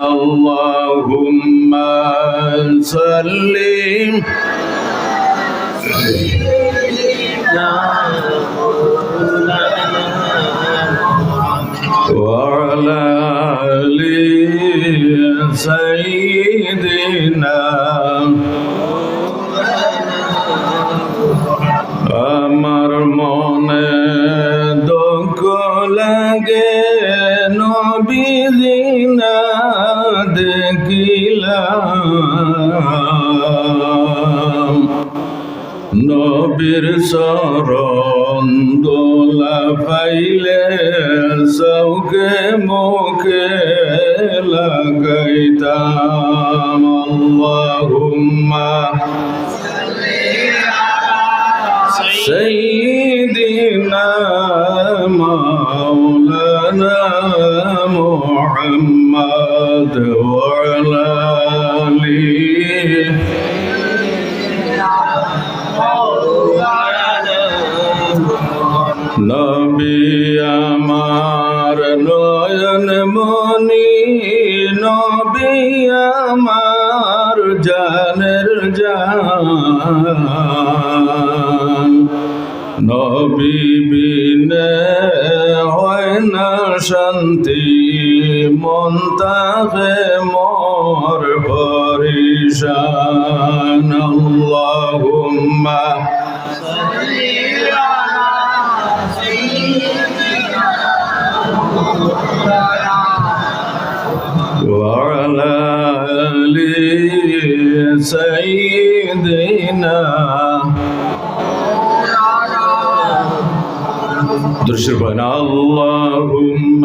اللهم صل وعلى آل سيدنا আমার মনে দুঃখ লাগে নবীজি না দেখিলাম, নবীর চরণ দোলা পাইলে চৌকে মুখে লাগাইতাম। আল্লাহুম্মা سيدنا مولانا محمد وعلى آله নবী আমার নয়ন মনি, নবী আমার জানের জান, নবী বিনে হয় না শান্তি, মন তাহে মোর পরিশান। আল্লাহুম্মা وعلى آل سيدنا درشبنا اللهم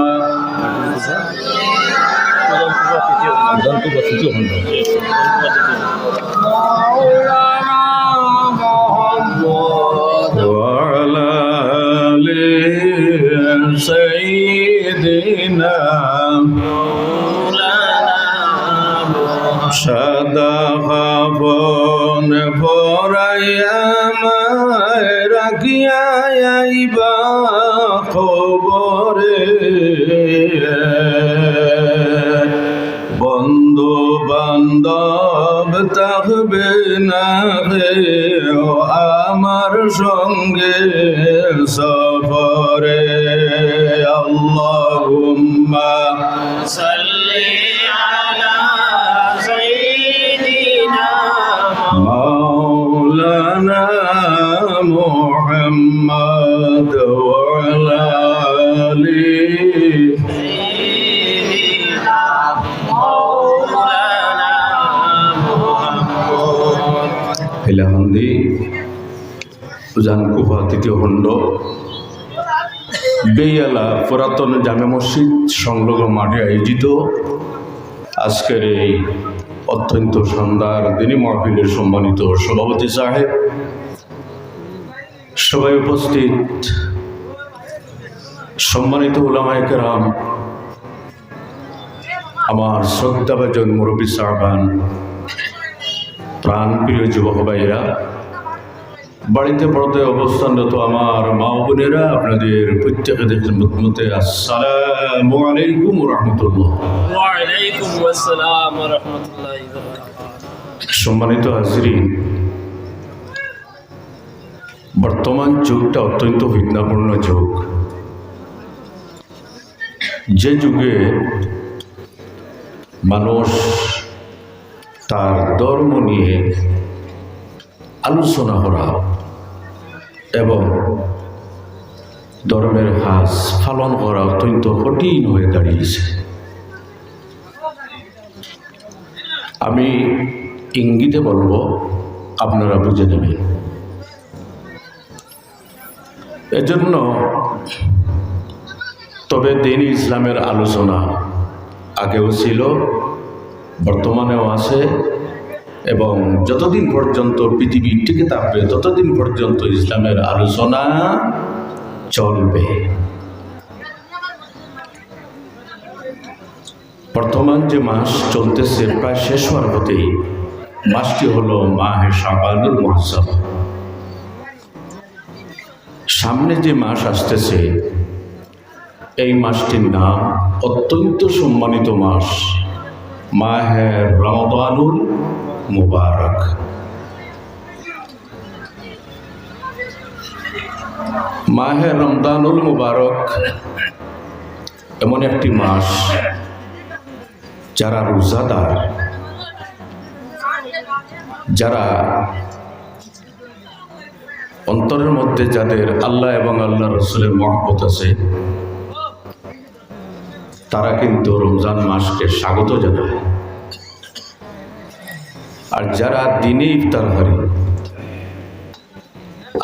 وعلى آل سيدنا সাদা কাফন পরাইয়া আমায় রাখিয়া আইবা কবরে, বন্ধু বান্ধব থাকবে না রে আমার সঙ্গে সফরে। আল্লাহুম্মা সাল্লি আলা সাইয়্যিদিনা মাওলানা মুহাম্মদ ওয়া আলা আলি সাইয়্যিদিনা মাওলানা মুহাম্মদ। ইলাহান্দি উজান কুফা তৃতীয় খণ্ড বেয়ালা পুরাতন জামে মসজিদ সংলগ্ন মাঠে আয়োজিত আজকের এই অত্যন্ত সন্ধ্যার দিনী মাহফিলের সম্মানিত সভাপতি সাহেব, সবাই উপস্থিত সম্মানিত উলামায়ে কেরাম, আমার শ্রদ্ধাভাজন মুরব্বী সাহাবান, প্রাণপ্রিয় যুবক ভাইয়েরা, বাড়িতে পর্দায় অবস্থানরত আমার মা বোনেরা, আপনাদের প্রত্যেকের মধ্যে আসসালামু আলাইকুম ওয়া রাহমাতুল্লাহ। ওয়া আলাইকুম আসসালাম ওয়া রাহমাতুল্লাহি ওয়া বারাকাতুহু। সম্মানিত হাজিরিন, বর্তমান যুগটা অত্যন্ত ফিতনাপূর্ণ যুগ। যে যুগে মানুষ তার ধর্ম নিয়ে আলোচনা করা এবং ধর্মের কাজ পালন করা অত্যন্ত কঠিন হয়ে দাঁড়িয়েছে। আমি ইঙ্গিতে বলবো, আপনারা বুঝে নেবেন। এজন্য তবে দিন ইসলামের আলোচনা আগেও ছিল, বর্তমানেও আছে, এবং যতদিন পর্যন্ত পৃথিবী টিকে থাকবে ততদিন পর্যন্ত ইসলামের আলোচনা চলবে। বর্তমান যে মাস চলতেছে প্রায় শেষ হওয়ার পথেই, মাসটি হলো মাহে শাবানুল মুআজ্জম। সামনে যে মাস আসতেছে এই মাসটির নাম অত্যন্ত সম্মানিত মাস, মাহে রমাদানুল মুবারক। মাহে রমজানুল মুবারক এমন একটি মাস যারা রোজাদার, যারা অন্তরের মধ্যে যাদের আল্লাহ এবং আল্লাহ রসুলের মহব্বত আছে, তারা কিন্তু রমজান মাসকে স্বাগত জানায়। আর যারা দিনে ইফতারহারি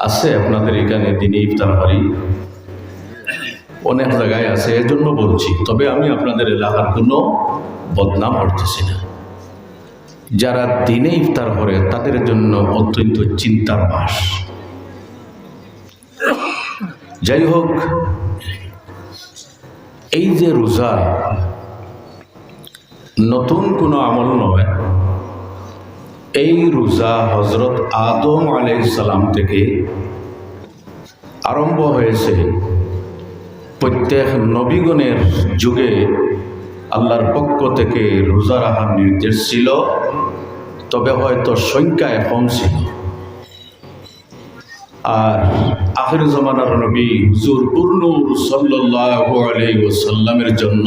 আছে, আপনাদের এখানে দিনে ইফতারহারি অনেক জায়গায় আছে, এজন্য বলছি। তবে আমি আপনাদের এলাকার কোনো বদনাম করতেছি না। যারা দিনে ইফতার করে তাদের জন্য অত্যন্ত চিন্তার মাস। যাই হোক, এই যে রোজা নতুন কোনো আমল নয়। এই রোজা হযরত আদম আলাইহিস সালাম থেকে আরম্ভ হয়েছে। প্রত্যেক নবীগণের যুগে আল্লাহর পক্ষ থেকে রোজা রাখার নির্দেশ ছিল, তবে হয়তো সংখ্যায় কম ছিল। আর আখির জামানার নবী হুজুর নূর সাল্লাল্লাহু আলাইহি ওয়াসাল্লামের জন্য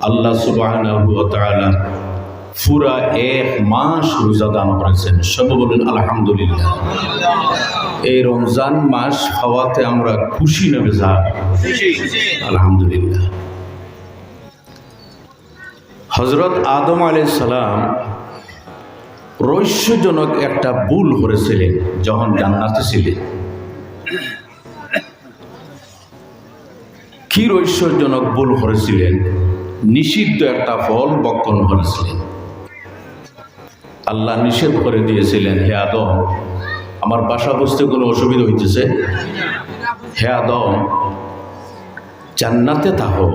আল্লাহ সুবহানাহু ওয়া তাআলা পুরা 1 মাস রোজা দান করেছেন। সব বলেন আলহামদুলিল্লাহ। এই রমজান মাস হওয়াতে আমরা খুশি না বেজার? আলহামদুলিল্লাহ। হযরত আদম আলাইহিস সালাম রহস্যজনক একটা ভুল করেছিলেন যখন জান্নাতে ছিলেন। কি রহস্যজনক ভুল করেছিলেন? নিষিদ্ধ একটা ফল ভক্ষণ করেছিলেন। আল্লাহ নিষেধ করে দিয়েছিলেন, হে আদম, আমার বাসা বুঝতে কোনো অসুবিধা হইতেছে? হে আদম, জান্নাতে থাকো,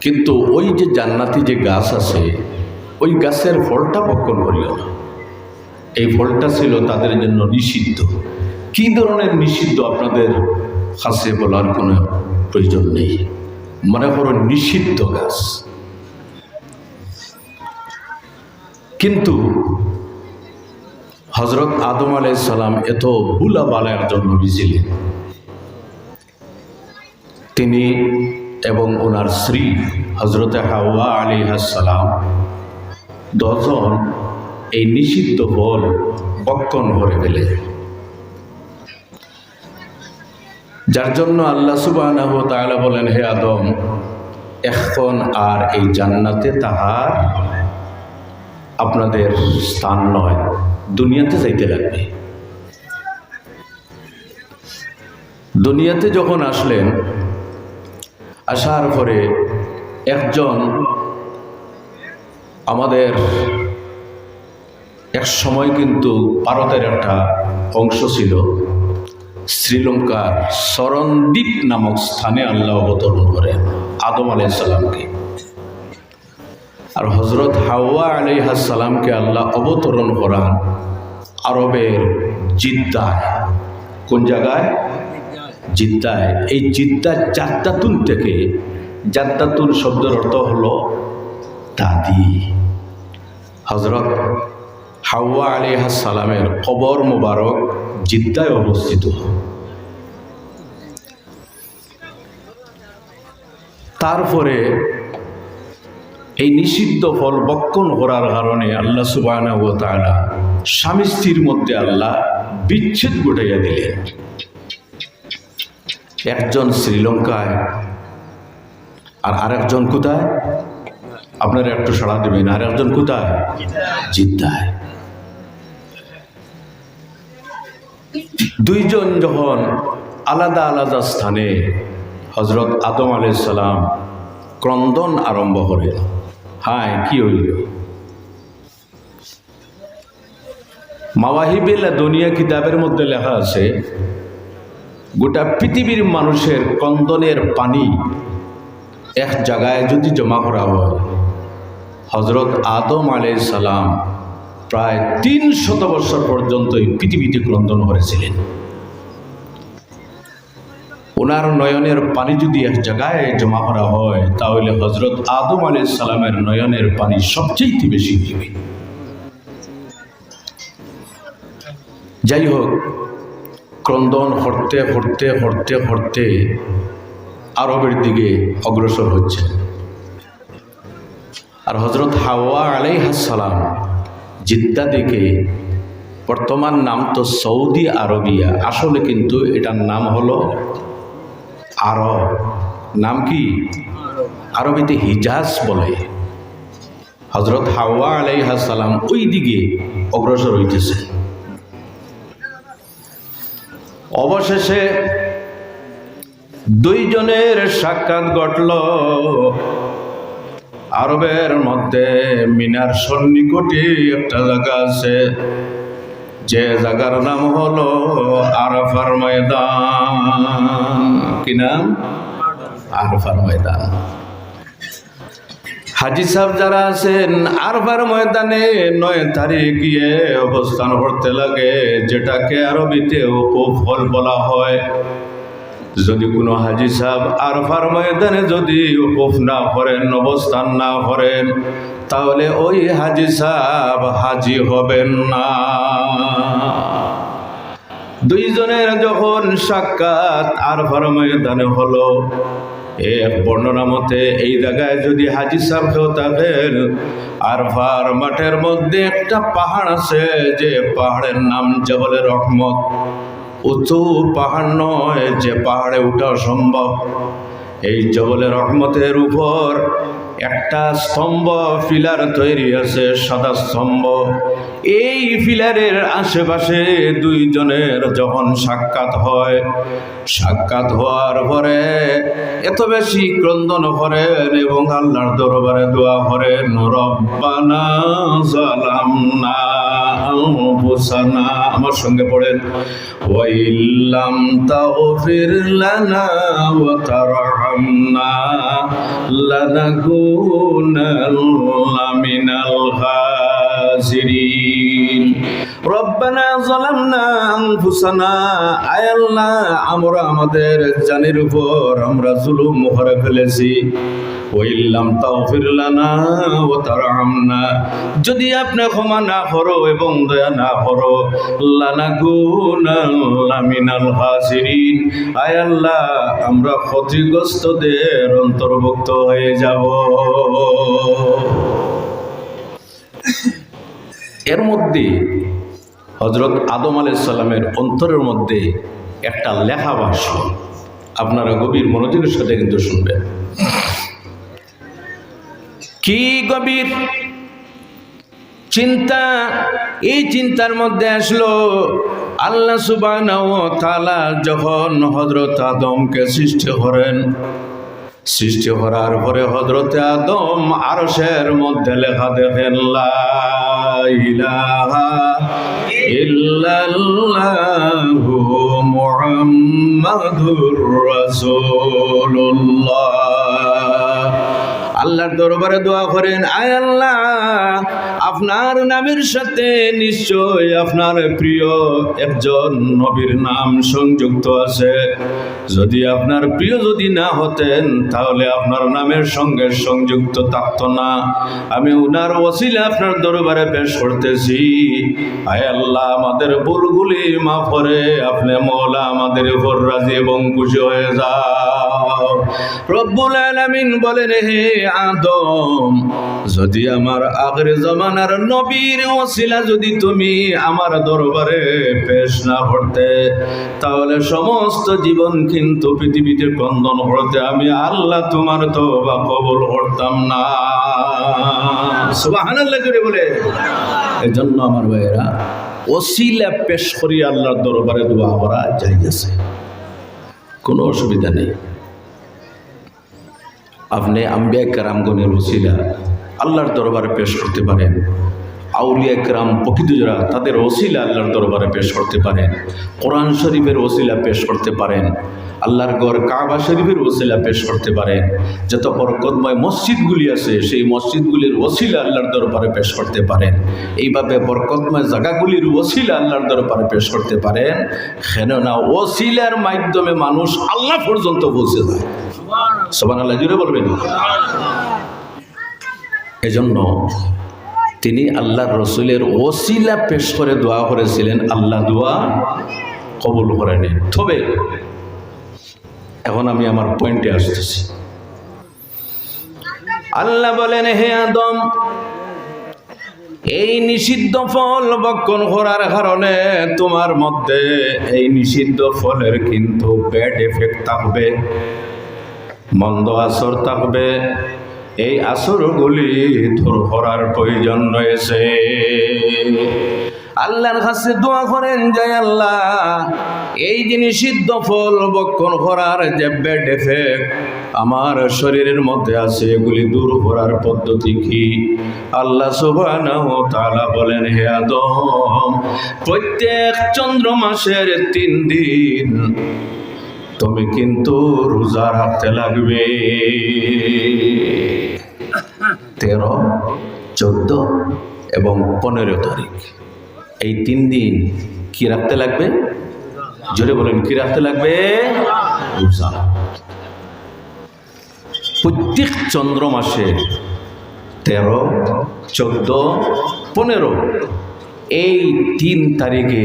কিন্তু ওই যে জান্নাতি যে গাছ আছে, ওই গাছের ফলটা ভক্ষণ করিও না। এই ফলটা ছিল তাদের জন্য নিষিদ্ধ। কি ধরনের নিষিদ্ধ আপনাদের কাছে বলার কোনো প্রয়োজন নেই। মনে করো নিষিদ্ধ গাছ। কিন্তু হযরত আদম আলাইহিস সালাম এত বুলা বালা একজন নবী ছিলেন। তিনি এবং ওনার স্ত্রী হযরতে হাওয়া আলাইহিস সালাম 10 জন এই নিষিদ্ধ ফল ভক্ষণ করে ফেলে, যার জন্য আল্লাহ সুবহানাহু ওয়া তাআলা বলেন, হে আদম, এখন আর এই জান্নাতে তাহার আপনাদের স্থান নয়, দুনিয়াতে যাইতে লাগবে। দুনিয়াতে যখন আসলেন, আসার পরে একজন আমাদের এক সময় কিন্তু ভারতের একটা অংশ ছিল, শ্রীলঙ্কার শরণদ্বীপ নামক স্থানে আল্লাহ অবতরণ করেন আদম আলাইহিস সালামকে। আর হযরত হাওয়া আলাইহিস সালামকে আল্লাহ অবতরণ করান আরবের জিদ্দায়। কোন জায়গায়? জিদ্দায়। এই জিদ্দার জাদ্দাতুন থেকে, জাদ্দাতুন শব্দের অর্থ হলো দাদি। হযরত হাওয়া আলাইহিস সালামের কবর মোবারক জিদ্দায় অবস্থিত। তারপরে এই নিষিদ্ধ ফল ভক্ষণ করার কারণে আল্লাহ সুবহানাহু ওয়া তাআলা স্বামী স্ত্রীর মধ্যে আল্লাহ বিচ্ছেদ ঘটাইয়া দিলেন। একজন শ্রীলঙ্কায় আর আরেকজন কোথায়? আপনারা একটু সাড়া দেবেন। আরেকজন কোথায়? জিদ্দায়। দুইজন যখন আলাদা আলাদা স্থানে হযরত আদম আলাইহিস সালাম ক্রন্দন আরম্ভ করে, হায় কি হইল? মাওয়াহিবুল দুনিয়া কিতাবের মধ্যে লেখা আছে, গোটা পৃথিবীর মানুষের ক্রন্দনের পানি এক জায়গায় যদি জমা করা হয়, হযরত আদম আলাইহিস সালাম প্রায় 300 বছর পর্যন্ত এই পৃথিবীতে ক্রন্দন করেছিলেন। ওনার নয়নের পানি যদি এক জায়গায় জমা করা হয় তাহলে হযরত আদম আলাইহিস সালামের নয়নের পানি সবচেয়ে বেশি হবে। যাই হোক, ক্রন্দন করতে করতে করতে করতে আরবের দিকে অগ্রসর হচ্ছে। আর হযরত হাওয়া আলাইহিস সালাম জিদ্দা দিকে, বর্তমান নাম তো সৌদি আরবিয়া, আসলে কিন্তু এটার নাম হলো আরব। নাম কি? আরবিতে হিজাজ বলে। হযরত হাওয়া আলাইহিস সালাম ওই দিকে অগ্রসর হইতেছে। অবশেষে দুইজনের সাক্ষাৎ ঘটল আরবের মধ্যে মিনার সন্নিকটে একটা জায়গা আছে, যে জায়গার নাম হলো আরাফার ময়দান। কি নাম? আরাফার ময়দান। হাজি সাহেব যারা আছেন আরাফার ময়দানে 9 তারিখ গিয়ে অবস্থান করতে লাগে, যেটাকে আরবিতে ওকুফ বলা হয়। যদি কোনো হাজি সাহেব আরাফার ময়দানে যদি ওকুফ না করেন, অবস্থান না করেন, তাহলে ওই হাজি সাহেব হাজি হবেন না। দুইজনের যখন সাক্ষাৎ আরাফার ময়দানে হলো, এক বর্ণনা মতে এই জায়গায় যদি হাজি সাহেব কেউ থাকেন, আরাফার মাঠের মধ্যে একটা পাহাড় আছে, যে পাহাড়ের নাম জবলে রহমত। উঁচু পাহাড় নয় যে পাহাড়ে উঠা সম্ভব। এই জবলে রহমতের উপর একটা স্তম্ভ ফিলার তৈরি আছে, সাদা স্তম্ভ। এই ফিলারের আশেপাশে দুইজনের যখন সাক্ষাৎ হয়, সাক্ষাৎ হওয়ার পরে এত বেশি ক্রন্দন করেন এবং আল্লাহর দরবারে দোয়া করেন, রব্বানা যালামনা আনফুসানা। আমার সঙ্গে পড়েন, ওয়া ইল্লাম তাগফির লানা ওয়া তারহামনা লানাকুনান্না মিনাল খাসিরিন। রব্বানা যালামনা আনফুসানা, আয় আল্লাহ, আমরা আমাদের জানের উপর আমরা জুলুম করে ফেলেছি। ওয়া ইল্লাম তাগফির লানা ওয়া তারহামনা, যদি আপনি ক্ষমা না করো এবং দয়া না করো, লানাকুনান্না মিনাল খাসিরিন, আয় আল্লাহ, আমরা ক্ষতিগ্রস্তদের অন্তর্ভুক্ত হয়ে যাব। এর মধ্যে হযরত আদম আলাইহিস সালামের অন্তরের মধ্যে একটা লেখা ভাসল। আপনারা গভীর মনোযোগের সাথে কিন্তু শুনবেন। কি গভীর চিন্তা! এই চিন্তার মধ্যে আসলো, আল্লাহ সুবহানাহু ওয়া তাআলা যখন হযরত আদমকে সৃষ্টি করেন, সৃষ্টি করার পরে হযরত আদম আরশের মধ্যে লেখা দেখেন, লা ইলাহা ইল্লাল্লাহু মুহাম্মাদুর রাসূলুল্লাহ। আল্লাহর দরবারে দোয়া করেন, আয় আল্লাহ, আপনার নামের সাথে নিশ্চয় আপনার প্রিয় একজন নবীর নাম সংযুক্ত আছে। যদি আপনার প্রিয় যদি না হতেন, তাহলে আপনার নামের সঙ্গে সংযুক্ত থাকত না। আমি উনার ওসিলা আপনার দরবারে পেশ করতেছি। আয় আল্লাহ, আমাদের ভুলগুলি মাফ করে আপনি মওলা আমাদের উপর রাজি এবং খুশি হয়ে যাও। রব্বুল আলামিন বলেন, হে আদম, যদি আমার আগের জমানার নবীর ওসিলা যদি তুমি আমার দরবারে পেশ না করতে, তাহলে সমস্ত জীবন কিন্তু পৃথিবীতে ক্রন্দন করতে আমি আল্লাহ তোমার তওবা কবুল করতাম না। সুবহানাল্লাহ করে বলে। এজন্য আমার ভাইয়েরা, ওসিলা পেশ করি আল্লাহর দরবারে দোয়া করা জায়েজ আছে, কোনো অসুবিধা নেই। আপনি আম্বিয়া কেরামগণের ওসিলা আল্লাহর দরবারে পেশ করতে পারেন। আউলিয়া কেরাম প্রকৃত যারা, তাদের ওসিলা আল্লাহর দরবারে পেশ করতে পারেন। কোরআন শরীফের ওসিলা পেশ করতে পারেন। আল্লাহর ঘর কাবা শরীফের ওসিলা পেশ করতে পারেন, যত বরকতময় মসজিদগুলি আছে সেই মসজিদগুলির ওসিলা আল্লাহর দরবারে পেশ করতে পারেন, এইভাবে বরকতময় জায়গাগুলির ওসিলা আল্লাহর দরবারে পেশ করতে পারেন। কেননা ওসিলার মাধ্যমে মানুষ আল্লাহ পর্যন্ত পৌঁছে যায়। সুবহানাল্লাহ জুড়ে বলবেন। এজন্য তিনি আল্লাহর রসুলের ওসিলা পেশ করে দোয়া করেছিলেন, আল্লাহ দোয়া কবুল করেনি। তবে এখন আমি আমার পয়েন্টে আসতেছি। আল্লাহ বলেন, হে আদম, এই নিষিদ্ধ ফল ভক্ষণ করার কারণে তোমার মধ্যে এই নিষিদ্ধ ফলের কিন্তু ব্যাড এফেক্ট থাকবে, মন্দ আসর থাকবে। এই আসরগুলি দূর করার প্রয়োজন রয়েছে। আল্লাহর কাছে দোয়া করেন, যায় আল্লাহ, এই যে নিষিদ্ধ ফল ভক্ষণ করার যে ব্যাড এফেক্ট আমার শরীরের মধ্যে আছে, এগুলি দূর করার পদ্ধতি কি? আল্লাহ সুবহানাহু ওয়া তাআলা বলেন, হে আদম, প্রত্যেক চন্দ্র মাসের 3 দিন তুমি কিন্তু রোজা রাখতে লাগবে। 13, 14 এবং 15 তারিখ, এই 3 দিন কি রাখতে লাগবে? জোরে বলেন, কি রাখতে লাগবে? রোজা। প্রত্যেক চন্দ্র মাসে 13, 14, 15 এই 3 তারিখে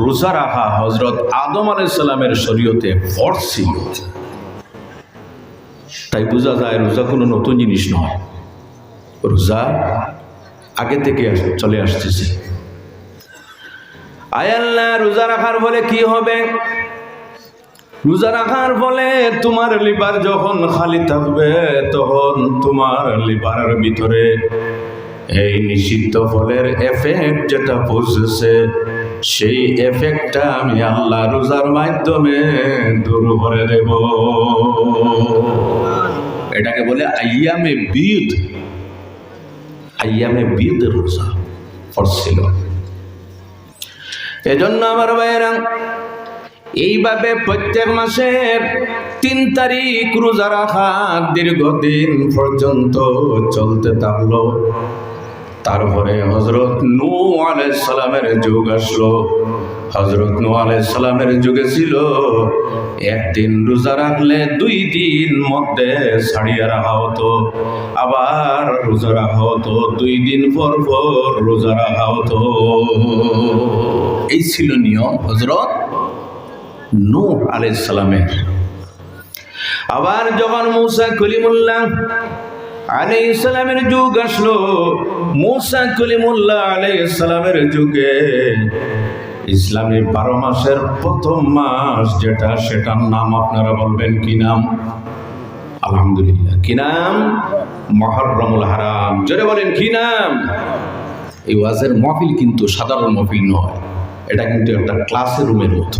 রোজা রাখা হযরত আদম আলাইহিস সালামের শরীয়তে ফরজ ছিল। তাই বোঝা যায় রোজা কোনো নতুন জিনিস নয়, রোজা আগে থেকে চলে আসতেছে। আয় আল্লাহ, রোজা রাখার ফলে কি হবে? রোজা রাখার ফলে তোমার লিভার যখন খালি থাকবে তখন তোমার লিভারের ভিতরে এই নিষিদ্ধ ফলের এফেক্ট যেটা পৌঁছেছে, সেই এফেক্টটা আমি আল্লাহ রোজার মাধ্যমে দূর করে দেব। এটাকে বলে আইয়ামে বীদ। আইয়ামে বীদ রোজা ফরজ ছিল। এজন্য আমার ভাইয়েরা, এইভাবে প্রত্যেক মাসের 3 তারিখ রোজা রাখা দীর্ঘদিন পর্যন্ত চলতে থাকলো। তারপরে হযরত নূহ আলাইহিস সালামের যুগ আসলো। হযরত নূহ আলাইহিস সালামের যুগে ছিল 1 দিন রোজা রাখলে 2 দিন মধ্যে ছাড়িয়ে রাখা হতো, আবার রোজা রাখা হতো 2 দিন পর পর রোজা রাখা হতো। এই ছিল নিয়ম হযরত নূহ আলাইহিস সালামের। আবার যখন মুসা কলিমুল্লাহ আলাইহিস সালামের যুগ আসলো, মুসা কলিমুল্লাহ আলাইহিস সালামের যুগে ইসলামী 12 মাসের প্রথম মাস যেটা, সেটার নাম আপনারা বলবেন কি নাম? আলহামদুলিল্লাহ, কি নাম? মুহররমুল হারাম। জোরে বলেন, কি নাম? এই ওয়াজের মাহফিল কিন্তু সাধারণ মাহফিল নয়, এটা কিন্তু একটা ক্লাসের রুমের মতো।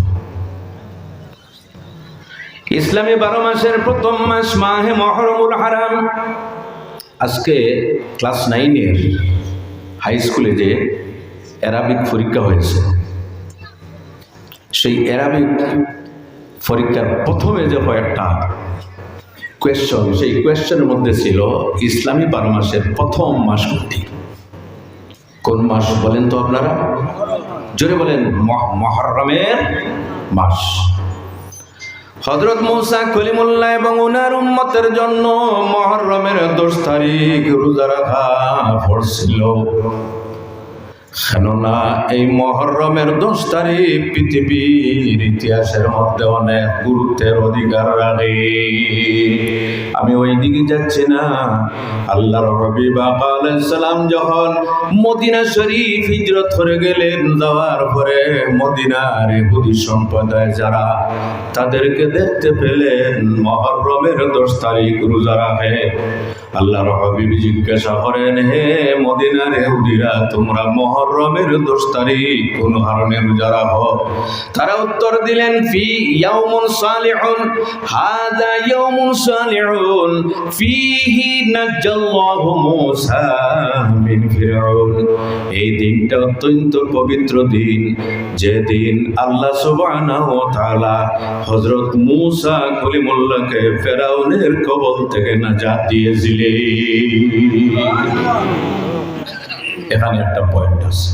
ইসলামী 12 মাসের প্রথম মাস মাহে মুহররমুল হারাম। আজকে ক্লাস 9-এর হাই স্কুলে যে অ্যারাবিক পরীক্ষা হয়েছে, সেই অ্যারাবিক পরীক্ষার প্রথমে যে কয়েকটা কোয়েশ্চন, সেই কোয়েশ্চনের মধ্যে ছিল ইসলামী 12 মাসের প্রথম মাস কোনটি? কোন মাস বলেন তো আপনারা? জোরে বলেন, মুহররমের মাস। হযরত মুসা কলিমুল্লাহ এবং ওনার উম্মতের জন্য মুহররমের 10 তারিখ রোজা রাখা ফরজ ছিল। কেননা এই মুহররমের 10 তারিখ পৃথিবীর ইতিহাসের মধ্যে অনেক গুরুত্বের অধিকার রাখে। আমি ওই দিকে যাচ্ছি না। আল্লাহর হাবিব আলাইহিস সালাম যখন মদিনা শরীফ হিজরত করে গেলেন, যাওয়ার পরে মদিনার ইহুদি সম্প্রদায় যারা, তাদেরকে দেখতে পেলেন মুহররমের 10 তারিখ রোজা রাখে। আল্লাহর হাবিব জিজ্ঞাসা করেন, হে মদিনার ইহুদিরা, তোমরা মুহররমের 10 তারিখ কোন কারণে রোজা রাখো? তারা উত্তর দিলেন, ফি ইয়াউমুন সালিহুন, হাযা ইয়াউমুন সালিহুন, ফীহি নাজ্জাল্লাহু মূসা মিন ফিরআউন। এই দিনটা অত্যন্ত পবিত্র দিন, যে দিন আল্লাহ সুবহানাহু ওয়া তাআলা হযরত মূসা কলিমুল্লাহকে ফেরাউনের কবল থেকে নাজাত দিয়েছিলেন। এখানে একটা পয়েন্ট আছে,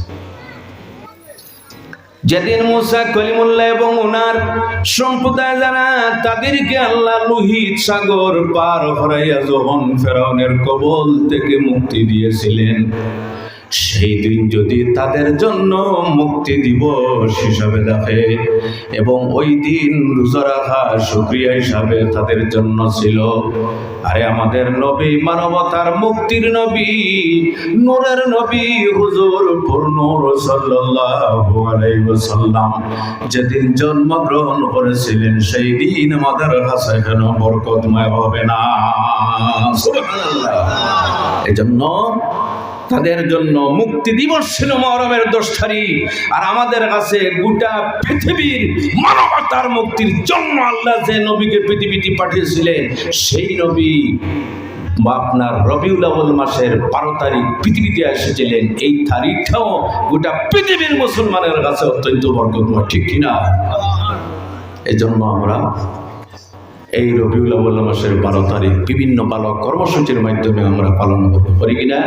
যেদিন মূসা কলিমুল্লাহ এবং ওনার সম্প্রদায় যারা তাদেরকে আল্লাহ লোহিত সাগর পার করাইয়া যখন ফেরাউনের কবল থেকে মুক্তি দিয়েছিলেন, সেই দিন যদি তাদের জন্য মুক্তি দিবস হিসাবে দেখে এবং ওই দিন রোজা রাখা শুকরিয়া হিসাবে তাদের জন্য ছিল। আরে আমাদের নবী, মানবতার মুক্তির নবী, নূরের নবী হুজুর নূর সাল্লাল্লাহু আলাইহি ওয়াসাল্লাম যেদিন জন্মগ্রহণ করেছিলেন, সেই দিন আমাদের কাছে কেন বরকতময় হবে না? সুবহানাল্লাহ। এজন্য তাদের জন্য মুক্তি দিবস ছিল মুহররমের 10 তারিখ, আর আমাদের কাছে গোটা পৃথিবীর মানবতার মুক্তির জন্য আল্লাহ যে নবীকে পৃথিবীতে পাঠিয়েছিলেন, সেই নবী আপনার রবিউল আউয়াল মাসের 12 তারিখ পৃথিবীতে এসেছিলেন। এই তারিখটাও গোটা পৃথিবীর মুসলমানের কাছে অত্যন্ত বরকতময়, ঠিক কিনা? এজন্য আমরা এই রবিউল আউয়াল মাসের 12 তারিখ বিভিন্ন পালক কর্মসূচির মাধ্যমে আমরা পালন করি কিনা?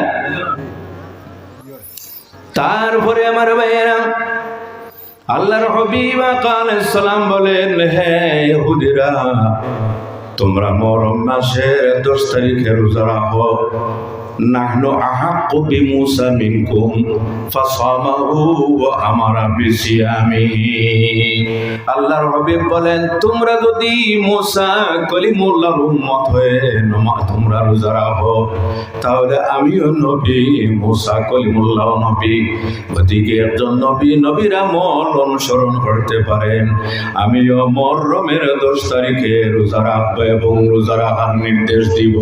তারপরে আমার ভাইয়েরা, আল্লাহর হাবিব আলাইহিস সালাম বলেন, হে ইহুদিরা, তোমরা মুহররম মাসের 10 তারিখে রোজা রাখো। নাহনু আহাক্কু বিমূসা মিনকুম ফাসামাহু ওয়া আমারা বিসিয়ামিহি। আল্লাহর হাবিব বলেন, তোমরা যদি মূসা কলিমুল্লাহর উম্মত হয়ে তোমরা রোজা রাখো, তাহলে আমিও নবী, মূসা কলিমুল্লাহ নবী। ওদিকে একজন নবী, নবীর আমল অনুসরণ করতে পারেন। আমিও মুহররমের 10 তারিখে রোজা রাখবো এবং রোজা রাখার নির্দেশ দিব।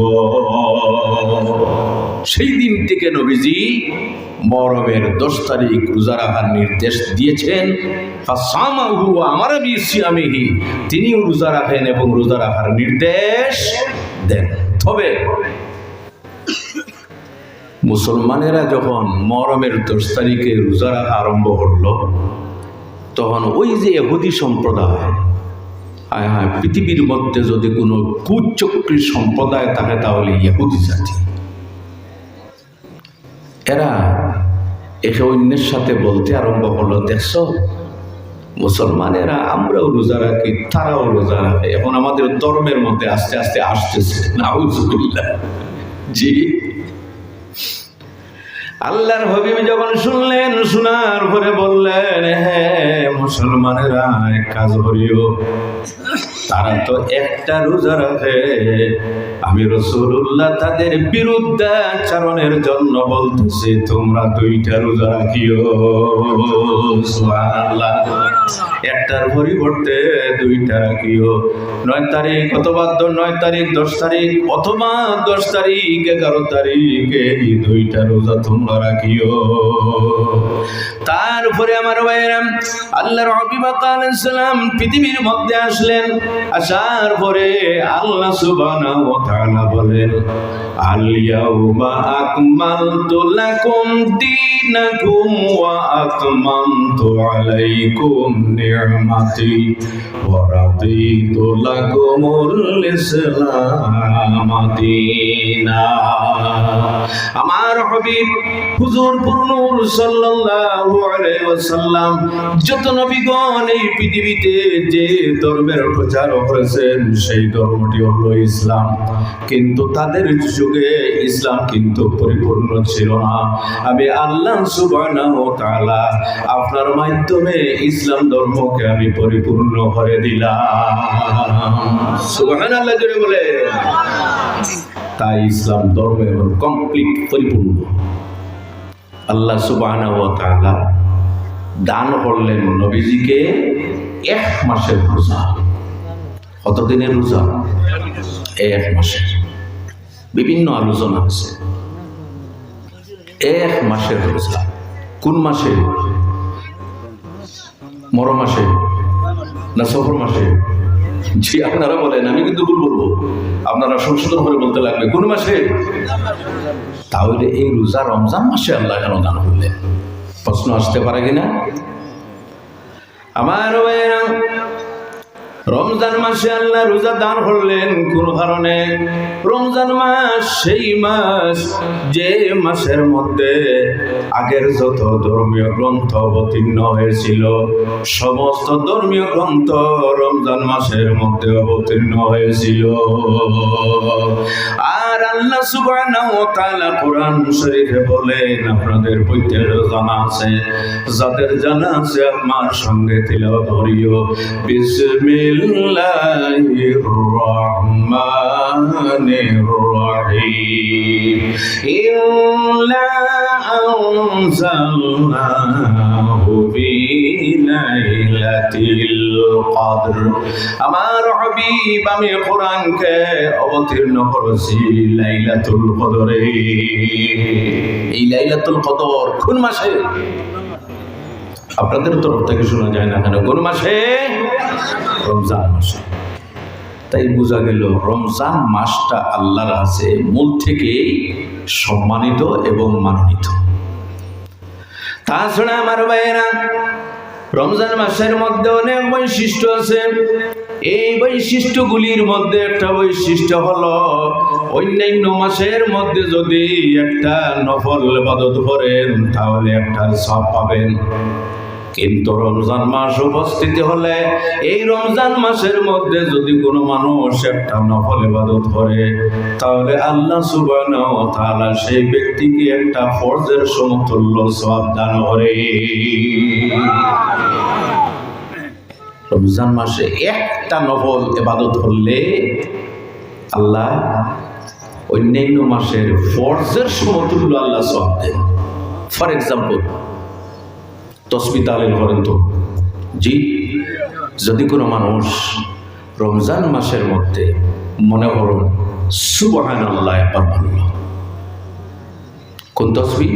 সেই দিন থেকে নবীজি মুহররমের 10 তারিখ রোজা রাখার নির্দেশ দিয়েছেন। ফাসামাহু ওয়া আমারা বিসিয়ামিহি, তিনিও রোজা রাখেন এবং রোজা রাখার নির্দেশ দেন। তবে মুসলমানেরা যখন মুহররমের 10 তারিখে রোজা রাখা আরম্ভ করলো, তখন ওই যে ইহুদি সম্প্রদায়, পৃথিবীর মধ্যে যদি কোনো কুচক্রী সম্প্রদায় থাকে তাহলে ইহুদি জাতি, এরা একে অন্যের সাথে বলতে আরম্ভ করলো, দেখছো মুসলমানেরা আমরাও রোজা রাখি, তারাও রোজা রাখে, এখন আমাদের ধর্মের মধ্যে আস্তে আস্তে আসতেছে। নাউজুবিল্লাহ। জি, আল্লাহর হাবিব যখন শুনলেন, শোনার পরে বললেন, হ্যাঁ মুসলমানেরা এক কাজ করিও, তারা তো একটা রোজা রাখে, আমি রাসূলুল্লাহ তাদের বিরুদ্ধাচরণের জন্য বলতেছি, তোমরা 2টা রোজা রাখিও। সুবহানাল্লাহ। একটার পরিবর্তে 2টা রাখিও। 9 তারিখ অথবা 9 তারিখ, 10 তারিখ অথবা 10 তারিখ, 11 তারিখে এই 2টা রোজা তোমরা রাখিও। তারপরে আমার ভাইয়েরা, আল্লাহর হাবিব আলাইহিস সালাম পৃথিবীর মধ্যে আসলেন। আসার পরে আল্লাহ সুবহানাহু ওয়া তাআলা বলেন, আল ইয়াউমা আকমালতু লাকুম দীনাকুম ওয়া আতমামতু আলাইকুম নি'মাতি ওয়া রাদিতু লাকুমুল ইসলাম দীনা। আমার হাবিব হুজুর নূর সাল্লাল্লাহু আলাইহি ওয়াসাল্লাম যত নবীগণ এই পৃথিবীতে যে ধর্মের প্রচার করেছেন, সেই ধর্মটি হলো ইসলাম। কিন্তু তাদের যুগে ইসলাম কিন্তু পরিপূর্ণ ছিল না। আমি আল্লাহ সুবহানাহু ওয়া তাআলা আপনার মাধ্যমে ইসলাম ধর্মকে আমি পরিপূর্ণ করে দিলাম। সুবহানাল্লাহ জোরে বলে। তাই ইসলাম ধর্ম এখন কমপ্লিট, পরিপূর্ণ। আল্লাহ সুবহানাহু ওয়া তাআলা দান করলেন নবীজিকে 1 মাসের রোজা। কত দিনের রোজা? 1 মাসের। বিভিন্ন আলোচনা আছে। 1 মাসের রোজা। কোন মাসে? মরম মাসে না সফর মাসে? জি, আপনারা বলেন, আমি কিন্তু ভুল বলবো, আপনারা সংশোধন করে বলতে লাগবে। কোন মাসে? তাহলে এই রোজা রমজান মাসে আল্লাহ কেন দান করলেন? প্রশ্ন আসতে পারে কিনা? আমার ভাইয়েরা, রমজান মাসে আল্লাহ রোজা দান করলেন কোন কারণে? রমজান মাস সেই মাস যে মাসের মধ্যে আগের যত ধর্মীয় গ্রন্থ অবতীর্ণ হয়েছিল, সমস্ত ধর্মীয় গ্রন্থ রমজান মাসের মধ্যে অবতীর্ণ হয়েছিল। আর আল্লাহ সুবহানাহু ওয়া তাআলা কোরআন শরীফে বলেন, আপনাদের প্রত্যেকের জানা আছে, যাদের জানা আছে আমার সঙ্গে তিলাওয়াত করিও, বিসমিল্লাহির রহমানির রহিম, ইন্না আনজালনাহু ফি লাইলাতিল কদর। আমার হাবিব, আমি কোরআনকে অবতীর্ণ করেছি লাইলাতুল কদরে। এই লাইলাতুল কদর কোন মাসে? আপনাদের তরফ থেকে শোনা যায় না কেন? কোন মাসে? রমজান মাসে। তাই বোঝা গেল রমজান মাসটা আল্লাহর কাছে মূল থেকেই সম্মানিত এবং মানিত। তাছাড়া আমার ভাইয়েরা, রমজান মাসের মধ্যে অনেক বৈশিষ্ট্য আছে। এই বৈশিষ্ট্যগুলির মধ্যে একটা বৈশিষ্ট্য হলো, অন্যান্য মাসের মধ্যে যদি একটা নফল ইবাদত করেন তাহলে একটা সওয়াব পাবেন, কিন্তু রমজান মাস উপস্থিতি হলে এই রমজান মাসের মধ্যে যদি কোনো মানুষ একটা নফল ইবাদত করে তাহলে আল্লাহ সুবহানাহু ওয়া তাআলা সেই ব্যক্তিকে একটা ফরজের সমতুল্য সওয়াব দান করে। রমজান মাসে একটা নফল ইবাদত করলে আল্লাহ অন্যান্য মাসের ফরজের সমতুল্য আল্লাহ সওয়াব দেন। ফর এক্সাম্পল, তসবিহ তাহলিল করেন তো? জি, যদি কোনো মানুষ রমজান মাসের মধ্যে মনে করুন সুবহানাল্লাহ একবার বলল, কোন তসবিহ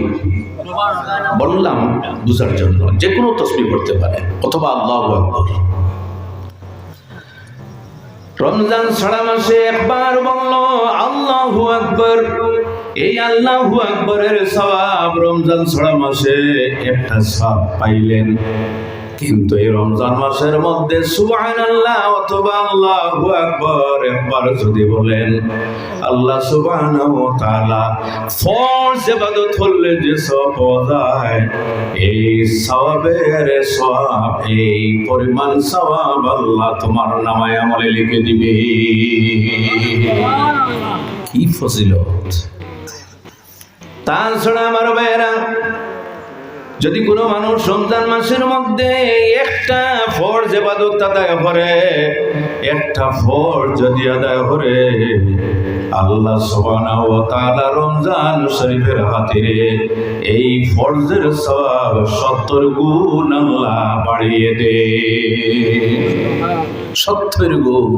বললাম বুঝার জন্য, যে কোনো তসবিহ করতে পারে, অথবা আল্লাহু আকবার। রমজান ছাড়া মাসে একবার বলল আল্লাহু আকবার, এই আল্লাহু আকবরের সওয়াব রমজান ছাড়া মাসে একটা সওয়াব পাইলেন। কিন্তু এই রমজান মাসের মধ্যে সুবহানাল্লাহ অথবা আল্লাহু আকবার একবার যদি বলেন, আল্লাহ সুবহানাহু ওয়া তাআলা ফরজ ইবাদত করলে যে সওয়াব পাওয়া যায়, এই সওয়াবের সওয়াব, এই পরিমাণ সওয়াব আল্লাহ তোমার নামায়ে আমলে লিখে দিবে। কি ফজিলত! তাছাড়া আমার ভাইয়েরা, যদি কোনো মানুষ রমজান মাসের মধ্যে একটা ফরজ ইবাদত আদায় করে, একটা ফরজ যদি আদায় করে, আল্লাহ সুবহানাহু ওয়া তাআলা রমজান শরীফের খাতিরে এই ফরজের সওয়াব 70 গুণ আল্লাহ বাড়িয়ে দেয়। 70 গুণ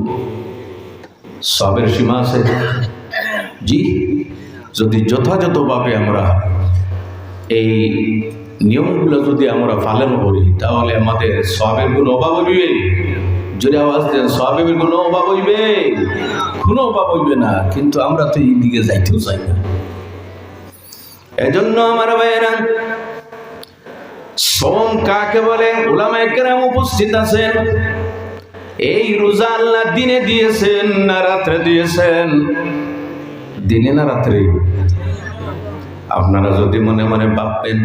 সওয়াবের সীমা আছে। জি, যদি যথাযথভাবে আমরা এই নিয়মগুলো যদি আমরা পালন করি তাহলে আমাদের সওয়াবের কোনো অভাব হইবে? যদি আওয়াজ দেন, সওয়াবের কোনো অভাব হইবে? কোনো অভাব হইবে না। কিন্তু আমরা তো এই দিকে যাইতেও চাই না। এজন্য আমার ভাইয়েরা, সোম কাকে বলে? উলামায়ে কেরাম উপস্থিত আছেন। এই রোজা আল্লাহ দিনে দিয়েছেন না রাত্রে দিয়েছেন? দিনে না রাত্রে? আপনারা যদি মনে মনে ভাববেন,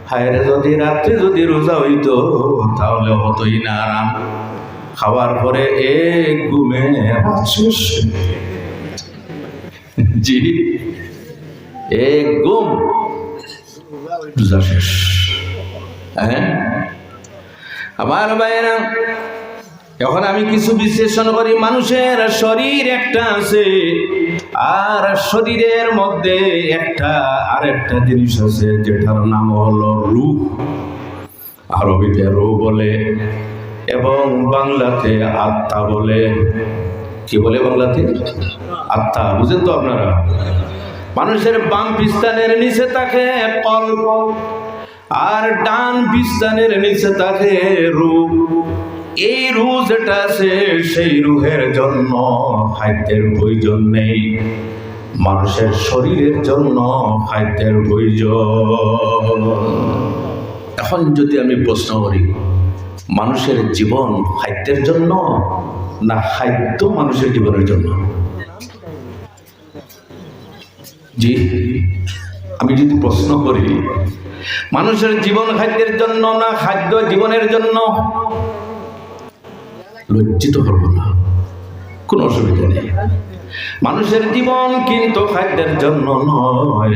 হায় রে, যদি রাত্রে যদি রোজা হইতো তাহলে হতোই না আরাম, খাওয়ার পরে এক ঘুমে শেষ। জি, এক ঘুম রোজা শেষ। হ্যাঁ আমার ভাইয়েরা, এখন আমি কিছু বিশ্লেষণ করি। মানুষের শরীর একটা আছে, আর শরীরের মধ্যে আরেকটা জিনিস আছে যেটার নাম হলো রূহ। আরবিতে রূহ বলে এবং বাংলাতে আত্মা বলে। কি বলে বাংলাতে? আত্মা। বুঝেন তো আপনারা? মানুষের বাম পিস্তানের নিচে থাকে কলব, আর ডান পিস্তানের নিচে থাকে রূহ। এই রূহ যেটা আছে সেই রূহের জন্য খাদ্যের প্রয়োজন নেই। মানুষের শরীরের জন্য খাদ্যের প্রয়োজন। এখন যদি আমি প্রশ্ন করি, মানুষের জীবন খাদ্যের জন্য না খাদ্য মানুষের জীবনের জন্য? জি, আমি যদি প্রশ্ন করি মানুষের জীবন খাদ্যের জন্য না খাদ্য জীবনের জন্য, লজ্জিত হব না, কোনো অসুবিধা নেই। মানুষের জীবন কিন্তু খাদ্যের জন্য নয়,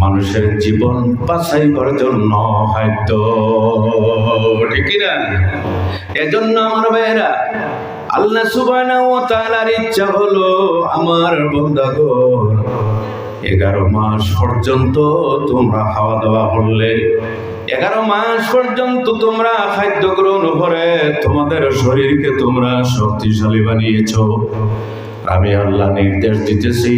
মানুষের জীবন বাঁচাইবার জন্য খাদ্য, ঠিক না? এজন্য আমার ভাইয়েরা, আল্লাহ সুবহানাহু ওয়া তাআলার ইচ্ছা হলো আমার বান্দাগণ 11 মাস পর্যন্ত তোমরা খাওয়া দাওয়া করলে, 11 মাস পর্যন্ত তোমরা খাদ্য গ্রহণ করে তোমাদের শরীরকে তোমরা শক্তিশালী বানিয়েছো। আমি আল্লাহ নির্দেশ দিতেছি